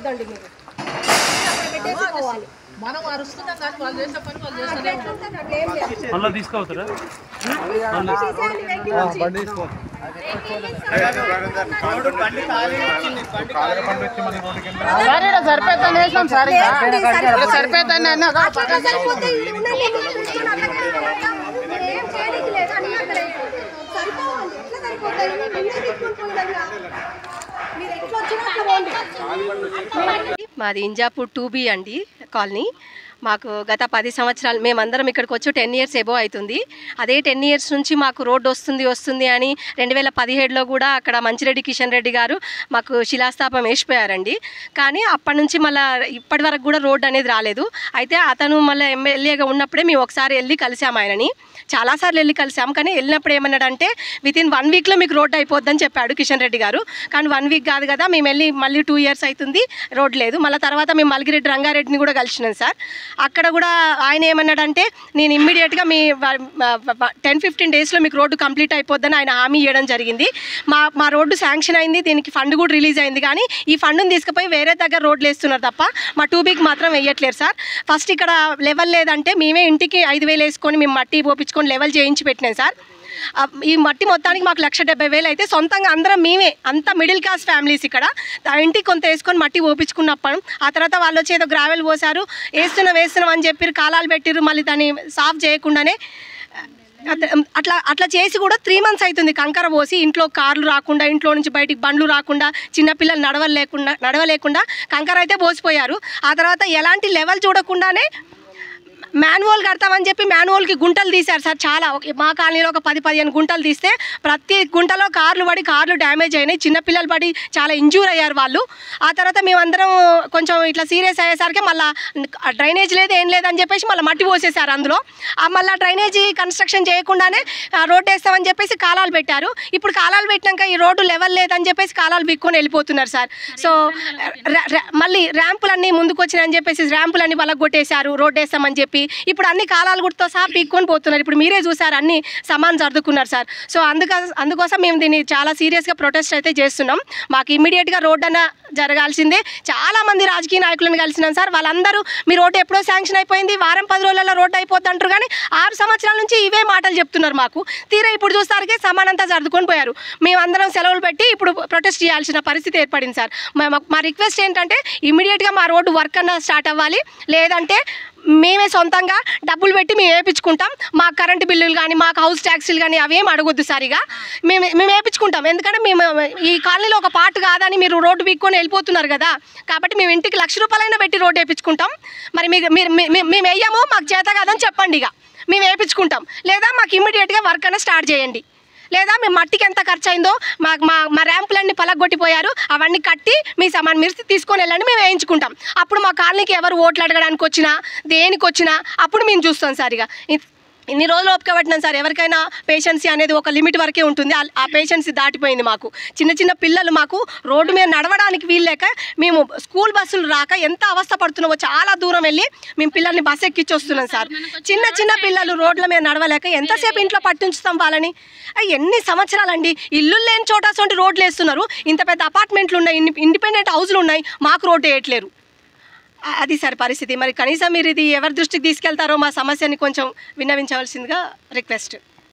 పెట్టొద్దండి మీరు పెట్టేసుకోవాలి మనం అరుస్తున్నాం కానీ వాళ్ళు చేసే పని వాళ్ళు చేస్తూనే ఉంటారు. మళ్ళీ తీసుకోవతారా మాది ఇంజాపూర్ 2B అండి కాలనీ. మాకు గత 10 సంవత్సరాలు మేమందరం ఇక్కడికి వచ్చి 10 ఇయర్స్ ఎబో అవుతుంది. అదే 10 ఇయర్స్ నుంచి మాకు రోడ్డు వస్తుంది అని 2017లో కూడా అక్కడ మంచిరెడ్డి కిషన్ రెడ్డి గారు మాకు శిలాస్థాపం వేసిపోయారండి. కానీ అప్పటి నుంచి మళ్ళీ ఇప్పటి వరకు కూడా రోడ్డు అనేది రాలేదు. అయితే అతను మళ్ళీ ఎమ్మెల్యేగా ఉన్నప్పుడే మేము ఒకసారి వెళ్ళి కలిసాము ఆయనని, చాలాసార్లు వెళ్ళి కలిసాము. కానీ వెళ్ళినప్పుడు ఏమన్నాడంటే వితిన్ 1 వీక్లో మీకు రోడ్డు అయిపోద్దని చెప్పాడు కిషన్ రెడ్డి గారు. కానీ 1 వీక్ కాదు కదా, మేము వెళ్ళి మళ్ళీ 2 ఇయర్స్ అవుతుంది రోడ్ లేదు. మళ్ళీ తర్వాత మేము మల్గిరెడ్డి రంగారెడ్డిని కూడా కలిసినాం సార్. అక్కడ కూడా ఆయన ఏమన్నాడంటే నేను ఇమ్మీడియట్గా మీ 10-15 డేస్లో మీకు రోడ్డు కంప్లీట్ అయిపోద్దని ఆయన హామీ ఇవ్వడం జరిగింది. మా రోడ్డు శాంక్షన్ అయింది, దీనికి ఫండ్ కూడా రిలీజ్ అయింది. కానీ ఈ ఫండ్ని తీసుకుపోయి వేరే దగ్గర రోడ్లు వేస్తున్నారు తప్ప మా 2Bకి మాత్రం వేయట్లేరు సార్. ఫస్ట్ ఇక్కడ లెవెల్ లేదంటే మేమే ఇంటికి 5,000 వేసుకొని మేము మట్టి పోపించుకొని లెవెల్ చేయించి పెట్టినాం సార్. ఈ మట్టి మొత్తానికి మాకు 1,70,000 అయితే సొంతంగా అందరం మేమే, అంత మిడిల్ క్లాస్ ఫ్యామిలీస్ ఇక్కడ ఇంటికి కొంత వేసుకొని మట్టి పోపించుకున్నప్పుడు ఆ తర్వాత వాళ్ళు వచ్చి ఏదో గ్రావెల్ పోసారు, వేస్తున్నాం అని చెప్పి కాలాలు పెట్టిరు, మళ్ళీ దాన్ని సాఫ్ చేయకుండానే అట్లా చేసి కూడా 3 months అవుతుంది. కంకర పోసి ఇంట్లో కార్లు రాకుండా, ఇంట్లో నుంచి బయటికి బండ్లు రాకుండా, చిన్నపిల్లలు నడవలేకుండా కంకర అయితే పోసిపోయారు. ఆ తర్వాత ఎలాంటి లెవెల్ చూడకుండానే మాన్యువల్ కడతామని చెప్పి మాన్యువల్కి గుంటలు తీశారు సార్. చాలా మా కాలనీలో ఒక 10-15 గుంటలు తీస్తే ప్రతి గుంటలో కార్లు డ్యామేజ్ అయినాయి, చిన్నపిల్లలు పడి చాలా ఇంజూర్ అయ్యారు వాళ్ళు. ఆ తర్వాత మేమందరం కొంచెం ఇట్లా సీరియస్ అయ్యేసరికి మళ్ళీ డ్రైనేజ్ లేదు ఏం లేదని చెప్పేసి మళ్ళీ మట్టి పోసేశారు అందులో. మళ్ళీ డ్రైనేజీ కన్స్ట్రక్షన్ చేయకుండానే రోడ్డు వేస్తామని చెప్పేసి కాలాలు పెట్టారు. ఇప్పుడు కాలాలు పెట్టినాక ఈ రోడ్డు లెవెల్ లేదని చెప్పేసి కాలాలు బిక్కొని వెళ్ళిపోతున్నారు సార్. సో మళ్ళీ ర్యాంపులన్నీ ముందుకు వచ్చినాయని చెప్పేసి ర్యాంపులన్నీ పలగొట్టేశారు రోడ్డు వేస్తామని చెప్పి. ఇప్పుడు అన్ని కాలాలు గుర్తుతో సహా పీక్కొని పోతున్నారు. ఇప్పుడు మీరే చూసారు అన్ని సమాన్ సర్దుకున్నారు సార్. సో అందుకోసం మేము దీన్ని చాలా సీరియస్గా ప్రొటెస్ట్ అయితే చేస్తున్నాం. మాకు ఇమ్మీడియట్గా రోడ్ అన్న జరగాల్సిందే. చాలామంది రాజకీయ నాయకులను కలిసినాం సార్. వాళ్ళందరూ మీ రోడ్డు ఎప్పుడో శాంక్షన్ అయిపోయింది, వారం 10 రోజులలో రోడ్డు అయిపోద్ది అంటారు. కానీ 6 సంవత్సరాల నుంచి ఇవే మాటలు చెప్తున్నారు మాకు. తీరా ఇప్పుడు చూస్తారకే సమానంతా సర్దుకొని పోయారు. మేమందరం సెలవులు పెట్టి ఇప్పుడు ప్రొటెస్ట్ చేయాల్సిన పరిస్థితి ఏర్పడింది సార్. మా రిక్వెస్ట్ ఏంటంటే ఇమ్మీడియట్గా మా రోడ్డు వర్క్ అన్న స్టార్ట్ అవ్వాలి, లేదంటే మేమే సొంతంగా డబ్బులు పెట్టి మేము వేయించుకుంటాం. మా కరెంటు బిల్లులు కానీ, మాకు హౌస్ ట్యాక్సీలు కానీ అవేం అడగొద్దు సరిగా, మేము వేయించుకుంటాం. ఎందుకంటే మేము ఈ కాలనీలో ఒక పార్ట్ కాదని మీరు రోడ్డు వీక్కొని వెళ్ళిపోతున్నారు కదా, కాబట్టి మేము ఇంటికి ₹1,00,000 పెట్టి రోడ్డు వేయించుకుంటాం. మరి మేము వేయము, మాకు చేత కాదని చెప్పండి, ఇక మేము వేయించుకుంటాం. లేదా మాకు ఇమ్మీడియట్గా వర్క్ అన్న స్టార్ట్ చేయండి. లేదా మేము మట్టికి ఎంత ఖర్చు అయిందో మా ర్యాంపులన్నీ పలగొట్టిపోయారు, అవన్నీ కట్టి మీరు తీసుకొని వెళ్ళండి, మేము వేయించుకుంటాం. అప్పుడు మా కాలనీకి ఎవరు ఓట్లు అడగడానికి వచ్చినా దేనికి వచ్చినా అప్పుడు మేము చూస్తాం సార్. ఇక ఇన్ని రోజులు ఓపిక పట్టినాం సార్. ఎవరికైనా పేషెన్సీ అనేది ఒక లిమిట్ వరకే ఉంటుంది, ఆ పేషెన్సీ దాటిపోయింది మాకు. చిన్న పిల్లలు మాకు రోడ్డు మీద నడవడానికి వీల్లేక మేము స్కూల్ బస్సులు రాక ఎంత అవస్థ పడుతున్నామో, చాలా దూరం వెళ్ళి మేము పిల్లల్ని బస్సు ఎక్కించి వస్తున్నాం సార్. చిన్న పిల్లలు రోడ్ల మీద నడవలేక ఎంతసేపు ఇంట్లో పట్టించుతాం వాళ్ళని. ఎన్ని సంవత్సరాలండి ఇల్లు లేని చోట అసలు రోడ్లు వేస్తున్నారు. ఇంత పెద్ద అపార్ట్మెంట్లు ఉన్నాయి, ఇండిపెండెంట్ హౌస్లు ఉన్నాయి, మాకు రోడ్డు వేయట్లేరు. అది సార్ పరిస్థితి. మరి కనీసం మీరు ఇది ఎవరి దృష్టికి తీసుకెళ్తారో మా సమస్యని కొంచెం విన్నవించవలసిందిగా రిక్వెస్ట్.